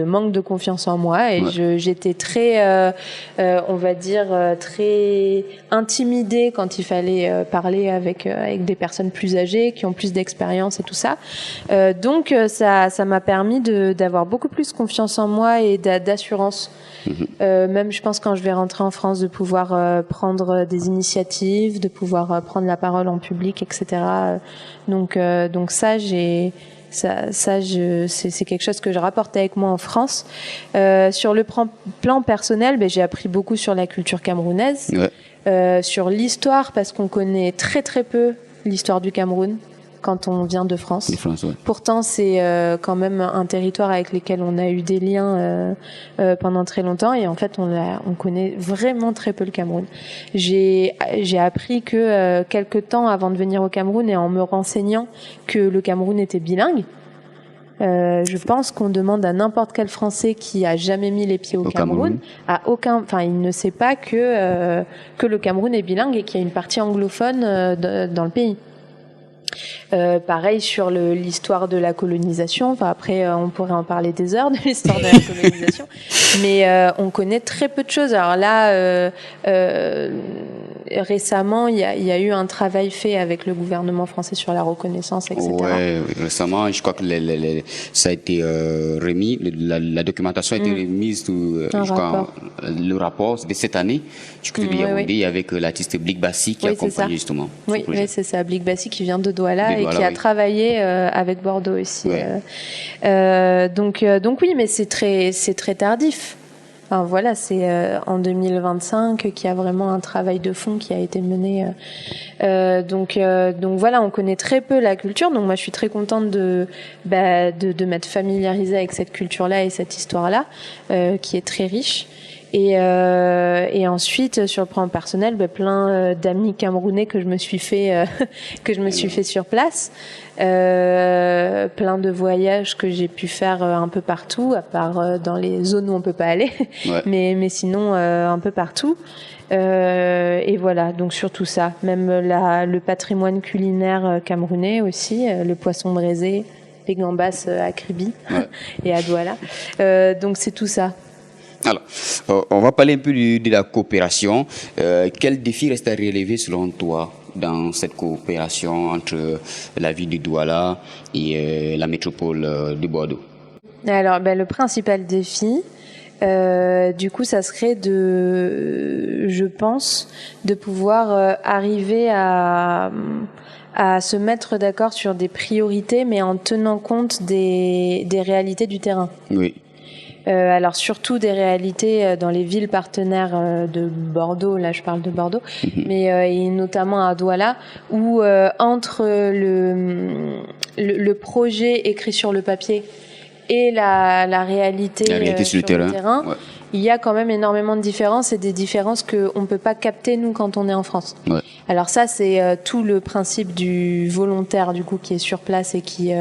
manque de confiance en moi, et j'étais très, on va dire, très intimidée quand il fallait parler avec des personnes plus âgées, qui ont plus d'expérience et tout ça. Donc ça m'a permis d'avoir beaucoup plus confiance en moi et d'assurance. Même je pense quand je vais rentrer en France, de pouvoir prendre des initiatives, de pouvoir prendre la parole en public, etc. Donc ça c'est quelque chose que je rapporte avec moi en France. Sur le plan personnel, j'ai appris beaucoup sur la culture camerounaise, sur l'histoire, parce qu'on connaît très très peu l'histoire du Cameroun quand on vient de France. Pourtant, c'est quand même un territoire avec lequel on a eu des liens pendant très longtemps, et en fait, on connaît vraiment très peu le Cameroun. J'ai appris que quelques temps avant de venir au Cameroun, et en me renseignant, que le Cameroun était bilingue. Je pense qu'on demande à n'importe quel Français qui a jamais mis les pieds au Cameroun, il ne sait pas que le Cameroun est bilingue et qu'il y a une partie anglophone dans le pays. Pareil sur l'histoire de la colonisation. Enfin, après, on pourrait en parler des heures de l'histoire de la colonisation, mais on connaît très peu de choses. Alors là, récemment, il y a eu un travail fait avec le gouvernement français sur la reconnaissance, etc. Ouais, récemment, je crois que ça a été remis, la documentation a été remise le rapport, c'était cette année. Je crois qu'il y a Yaoundé avec l'artiste Blik Bassi qui accompagne justement. Oui, c'est ça, Blik Bassi qui vient de Douala et qui a travaillé avec Bordeaux aussi. Donc oui, mais c'est très tardif. Enfin, voilà, c'est en 2025 qu'il y a vraiment un travail de fond qui a été mené. Donc voilà, on connaît très peu la culture. Donc moi, je suis très contente de m'être familiarisée avec cette culture-là et cette histoire-là, qui est très riche. Et ensuite, sur le plan personnel, plein d'amis camerounais que je me suis fait sur place, plein de voyages que j'ai pu faire un peu partout, à part dans les zones où on peut pas aller, mais sinon un peu partout. Et voilà, donc surtout ça, même le patrimoine culinaire camerounais aussi, le poisson braisé, les gambas à Kribi et à Douala. Donc c'est tout ça. Alors, on va parler un peu de la coopération. Quel défi reste à relever selon toi dans cette coopération entre la ville de Douala et la métropole de Bordeaux? Alors, le principal défi, du coup, ça serait je pense, de pouvoir arriver à se mettre d'accord sur des priorités, mais en tenant compte des réalités du terrain. Oui. Alors surtout des réalités dans les villes partenaires de Bordeaux, là je parle de Bordeaux, mais et notamment à Douala, où entre le projet écrit sur le papier et la réalité sur le terrain, il y a quand même énormément de différences, et des différences qu'on peut pas capter nous quand on est en France. Alors ça, c'est tout le principe du volontaire du coup qui est sur place et qui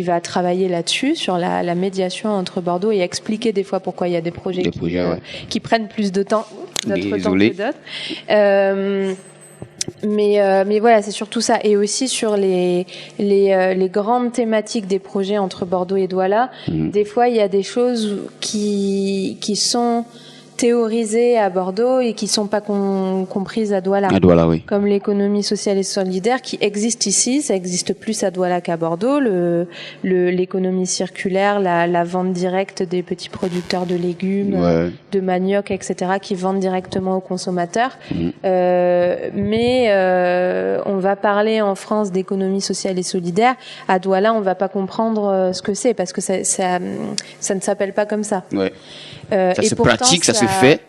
va travailler là-dessus, sur la médiation entre Bordeaux, et expliquer des fois pourquoi il y a des projets qui prennent plus de temps, notre temps que d'autres. Mais voilà, c'est surtout ça. Et aussi sur les grandes thématiques des projets entre Bordeaux et Douala, des fois il y a des choses qui sont théorisées à Bordeaux et qui sont pas comprises à Douala. À Douala, oui. Comme l'économie sociale et solidaire qui existe ici, ça existe plus à Douala qu'à Bordeaux. L'économie circulaire, la vente directe des petits producteurs de légumes, de manioc, etc., qui vendent directement aux consommateurs. Mais on va parler en France d'économie sociale et solidaire. À Douala, on va pas comprendre ce que c'est, parce que ça ne s'appelle pas comme ça. Ça se pratique, ça se fait,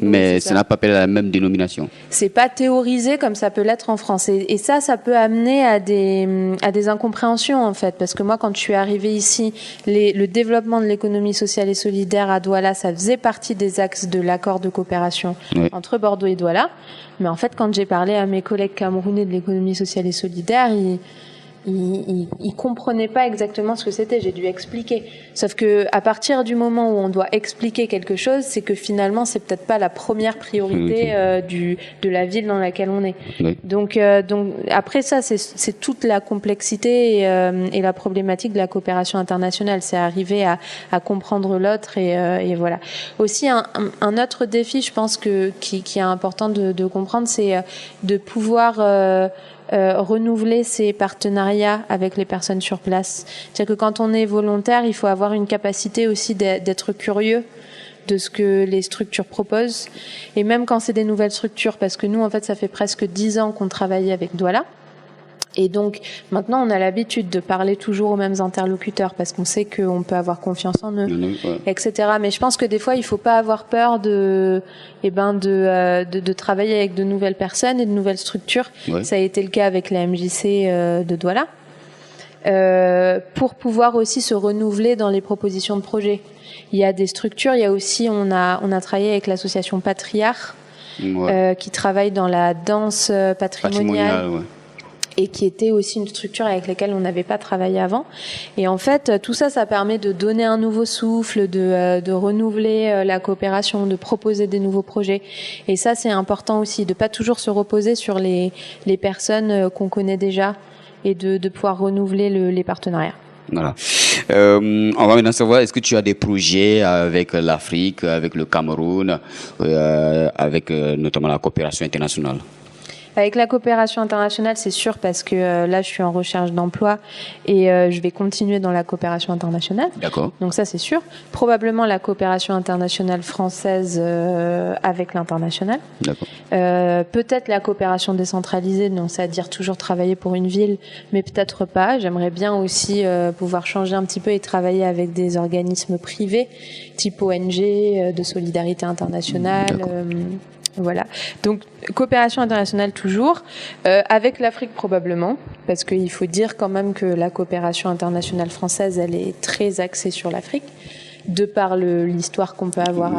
mais ça n'a pas la même dénomination. C'est pas théorisé comme ça peut l'être en France, et ça peut amener à des incompréhensions en fait, parce que moi quand je suis arrivée ici, le développement de l'économie sociale et solidaire à Douala, ça faisait partie des axes de l'accord de coopération entre Bordeaux et Douala, mais en fait quand j'ai parlé à mes collègues camerounais de l'économie sociale et solidaire, ils comprenaient pas exactement ce que c'était. J'ai dû expliquer. Sauf que à partir du moment où on doit expliquer quelque chose, c'est que finalement c'est peut-être pas la première priorité de la ville dans laquelle on est. Oui. Donc après ça, c'est toute la complexité et la problématique de la coopération internationale. C'est arriver à comprendre l'autre et voilà. Aussi un autre défi, je pense qui est important de comprendre, c'est de pouvoir renouveler ses partenariats avec les personnes sur place. C'est-à-dire que quand on est volontaire, il faut avoir une capacité aussi d'être curieux de ce que les structures proposent. Et même quand c'est des nouvelles structures, parce que nous, en fait, ça fait presque 10 ans qu'on travaille avec Douala. Et donc, maintenant, on a l'habitude de parler toujours aux mêmes interlocuteurs parce qu'on sait qu'on peut avoir confiance en eux, etc. Mais je pense que des fois, il faut pas avoir peur de travailler avec de nouvelles personnes et de nouvelles structures. Ouais. Ça a été le cas avec la MJC de Douala. Pour pouvoir aussi se renouveler dans les propositions de projets. Il y a des structures, il y a aussi, on a travaillé avec l'association Patriarche, qui travaille dans la danse patrimoniale. Ouais. Et qui était aussi une structure avec laquelle on n'avait pas travaillé avant. Et en fait, tout ça, ça permet de donner un nouveau souffle, de renouveler la coopération, de proposer des nouveaux projets. Et ça, c'est important aussi, de pas toujours se reposer sur les personnes qu'on connaît déjà et de pouvoir renouveler les partenariats. Voilà. On va maintenant savoir, est-ce que tu as des projets avec l'Afrique, avec le Cameroun, avec notamment la coopération internationale? Avec la coopération internationale, c'est sûr, parce que là, je suis en recherche d'emploi et je vais continuer dans la coopération internationale. D'accord. Donc ça, c'est sûr. Probablement la coopération internationale française avec l'international. D'accord. Peut-être la coopération décentralisée, donc c'est-à-dire toujours travailler pour une ville, mais peut-être pas. J'aimerais bien aussi pouvoir changer un petit peu et travailler avec des organismes privés, type ONG, de solidarité internationale. Voilà. Donc coopération internationale toujours, avec l'Afrique probablement, parce qu'il faut dire quand même que la coopération internationale française, elle est très axée sur l'Afrique, de par l'histoire qu'on peut avoir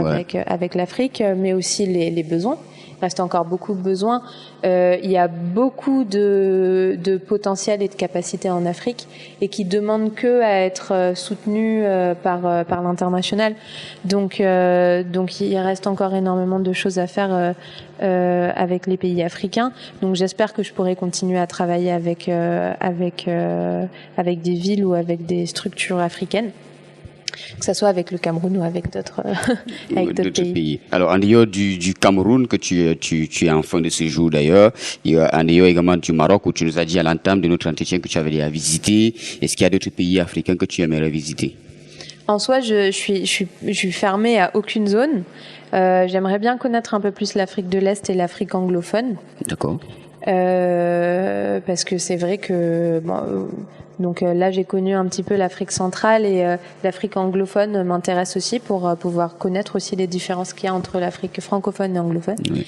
avec l'Afrique, mais aussi les besoins. Il reste encore beaucoup de besoins. Il y a beaucoup de potentiel et de capacité en Afrique et qui demandent que à être soutenus par l'international. Donc il reste encore énormément de choses à faire avec les pays africains. Donc j'espère que je pourrai continuer à travailler avec des villes ou avec des structures africaines, que ça soit avec le Cameroun ou avec d'autres pays. Alors, en dehors du Cameroun, que tu es en fin de séjour d'ailleurs, il y a en dehors également du Maroc, où tu nous as dit à l'entame de notre entretien que tu avais déjà visité. Est-ce qu'il y a d'autres pays africains que tu aimerais visiter? En soi, je suis fermée à aucune zone. J'aimerais bien connaître un peu plus l'Afrique de l'Est et l'Afrique anglophone. D'accord. Parce que c'est vrai que donc là j'ai connu un petit peu l'Afrique centrale et l'Afrique anglophone m'intéresse aussi pour pouvoir connaître aussi les différences qu'il y a entre l'Afrique francophone et anglophone. Oui.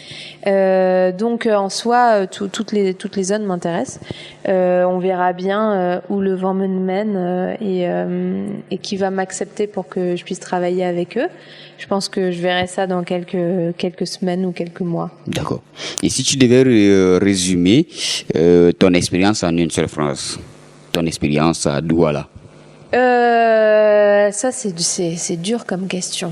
Donc en soi toutes les zones m'intéressent. On verra bien où le vent me mène et qui va m'accepter pour que je puisse travailler avec eux. Je pense que je verrai ça dans quelques semaines ou quelques mois. D'accord. Et si tu devais résumer ton expérience en une seule phrase, ton expérience à Douala? Ça c'est dur comme question.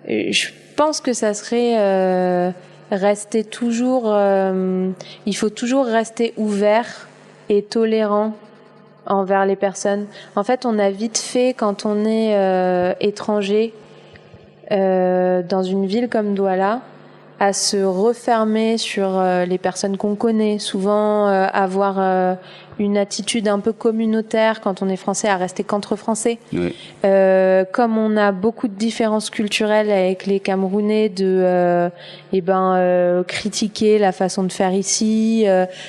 Je pense que ça serait rester toujours. Il faut toujours rester ouvert et tolérant envers les personnes. En fait, on a vite fait, quand on est étranger dans une ville comme Douala, à se refermer sur les personnes qu'on connaît, souvent avoir une attitude un peu communautaire quand on est français, à rester qu'entre français. Oui. Comme on a beaucoup de différences culturelles avec les Camerounais, critiquer la façon de faire ici.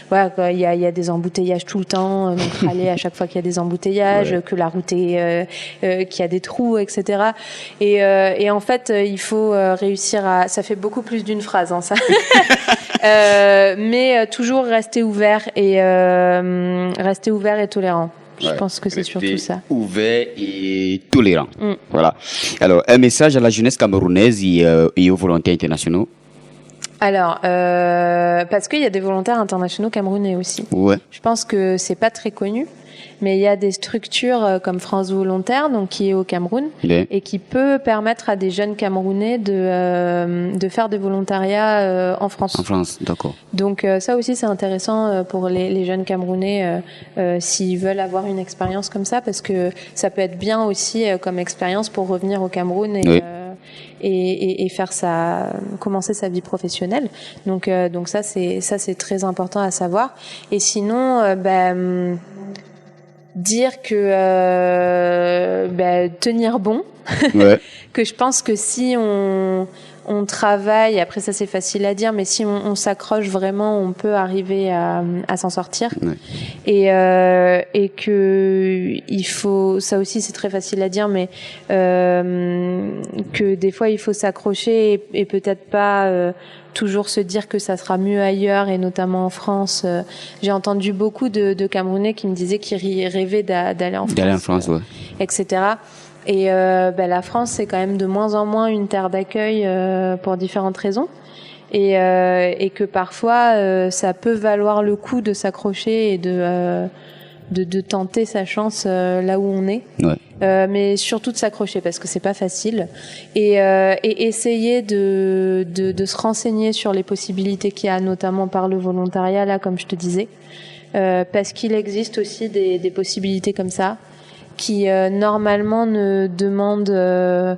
Voilà, il y a des embouteillages tout le temps, donc râler à chaque fois qu'il y a des embouteillages, que la route est qu'il y a des trous, etc. Et en fait, il faut réussir à. Ça fait beaucoup plus d'une phrase, hein, ça. Mais toujours rester ouvert et tolérant. Je pense que c'est surtout ça. Ouvert et tolérant. Voilà. Alors, un message à la jeunesse camerounaise et aux volontaires internationaux. Alors, parce qu'il y a des volontaires internationaux camerounais aussi. Ouais. Je pense que c'est pas très connu, mais il y a des structures comme France Volontaire, donc qui est au Cameroun, et qui peut permettre à des jeunes Camerounais de faire des volontariats en France. En France, d'accord. Donc ça aussi c'est intéressant pour les jeunes Camerounais s'ils veulent avoir une expérience comme ça, parce que ça peut être bien aussi comme expérience pour revenir au Cameroun et faire commencer sa vie professionnelle. Donc ça c'est très important à savoir. Et sinon dire que tenir bon, que je pense que si on travaille, après ça c'est facile à dire, mais si on s'accroche vraiment, on peut arriver à s'en sortir. Et que il faut, ça aussi c'est très facile à dire, mais que des fois il faut s'accrocher et peut-être pas toujours se dire que ça sera mieux ailleurs, et notamment en France. J'ai entendu beaucoup de Camerounais qui me disaient qu'ils rêvaient d'aller en France, etc. Et la France, c'est quand même de moins en moins une terre d'accueil pour différentes raisons. Et que parfois, ça peut valoir le coup de s'accrocher et de tenter sa chance là où on est. Mais surtout de s'accrocher, parce que c'est pas facile. Et essayer de se renseigner sur les possibilités qu'il y a, notamment par le volontariat, là, comme je te disais. Parce qu'il existe aussi des possibilités comme ça, qui normalement ne demandent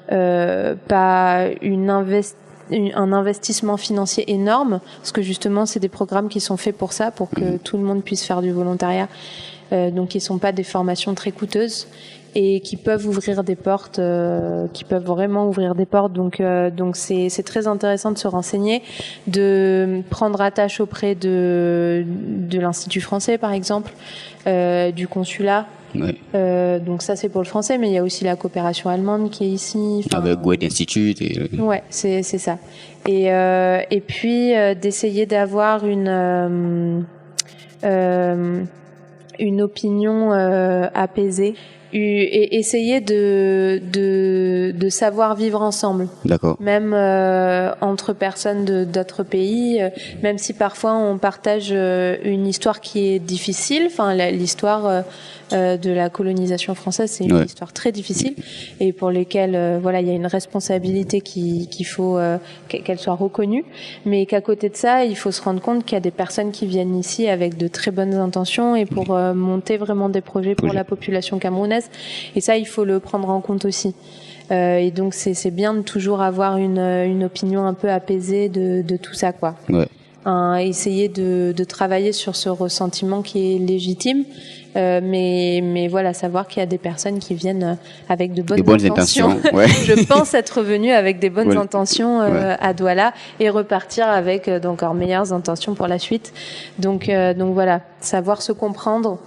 pas un investissement financier énorme, parce que justement c'est des programmes qui sont faits pour ça, pour que tout le monde puisse faire du volontariat, donc ils sont pas des formations très coûteuses et qui peuvent ouvrir des portes, qui peuvent vraiment ouvrir des portes. Donc c'est très intéressant de se renseigner, de prendre attache auprès de l'Institut français par exemple, du consulat. Donc ça c'est pour le français, mais il y a aussi la coopération allemande qui est ici. Avec Goethe Institut. Ouais, c'est ça. Et puis d'essayer d'avoir une opinion apaisée. Et essayer de savoir vivre ensemble. D'accord. Même entre personnes d'autres pays, même si parfois on partage une histoire qui est difficile. Enfin, l'histoire de la colonisation française, c'est une histoire très difficile, et pour lesquelles il y a une responsabilité qu'il faut qu'elle soit reconnue, mais qu'à côté de ça, il faut se rendre compte qu'il y a des personnes qui viennent ici avec de très bonnes intentions et pour monter vraiment des projets pour la population camerounaise. Et ça, il faut le prendre en compte aussi. Et donc, c'est bien de toujours avoir une opinion un peu apaisée de tout ça, quoi. Essayer de travailler sur ce ressentiment qui est légitime, mais voilà, savoir qu'il y a des personnes qui viennent avec de bonnes intentions. Je pense être venue avec des bonnes intentions à Douala, et repartir avec d'encore meilleures intentions pour la suite. Donc voilà, savoir se comprendre.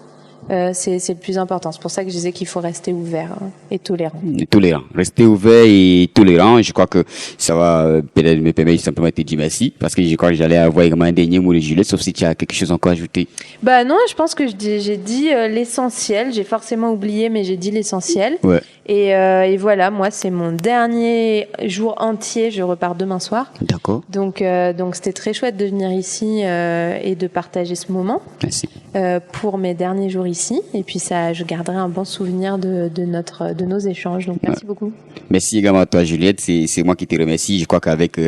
C'est le plus important. C'est pour ça que je disais qu'il faut rester ouvert et tolérant. Rester ouvert et tolérant. Je crois que ça va peut-être me permettre simplement de te dire merci, parce que je crois que j'allais avoir également un dernier mot de Juliette, sauf si tu as quelque chose encore à ajouter. Non, je pense que j'ai dit l'essentiel. J'ai forcément oublié, mais j'ai dit l'essentiel. Et voilà, moi c'est mon dernier jour entier. Je repars demain soir. D'accord. Donc c'était très chouette de venir ici et de partager ce moment. Merci. Pour mes derniers jours ici, et puis ça, je garderai un bon souvenir de nos échanges. Donc merci beaucoup. Merci également à toi, Juliette. C'est moi qui te remercie. Je crois qu'avec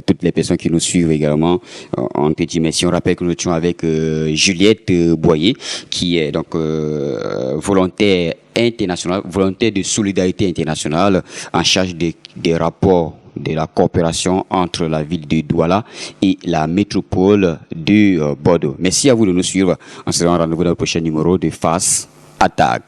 toutes les personnes qui nous suivent également, on te dit merci. On rappelle que nous étions avec Juliette Boyer, qui est donc volontaire international, volontaire de solidarité internationale, en charge des rapports de la coopération entre la ville de Douala et la métropole de Bordeaux. Merci à vous de nous suivre. On se rend rendez-vous dans le prochain numéro de Face à Tag.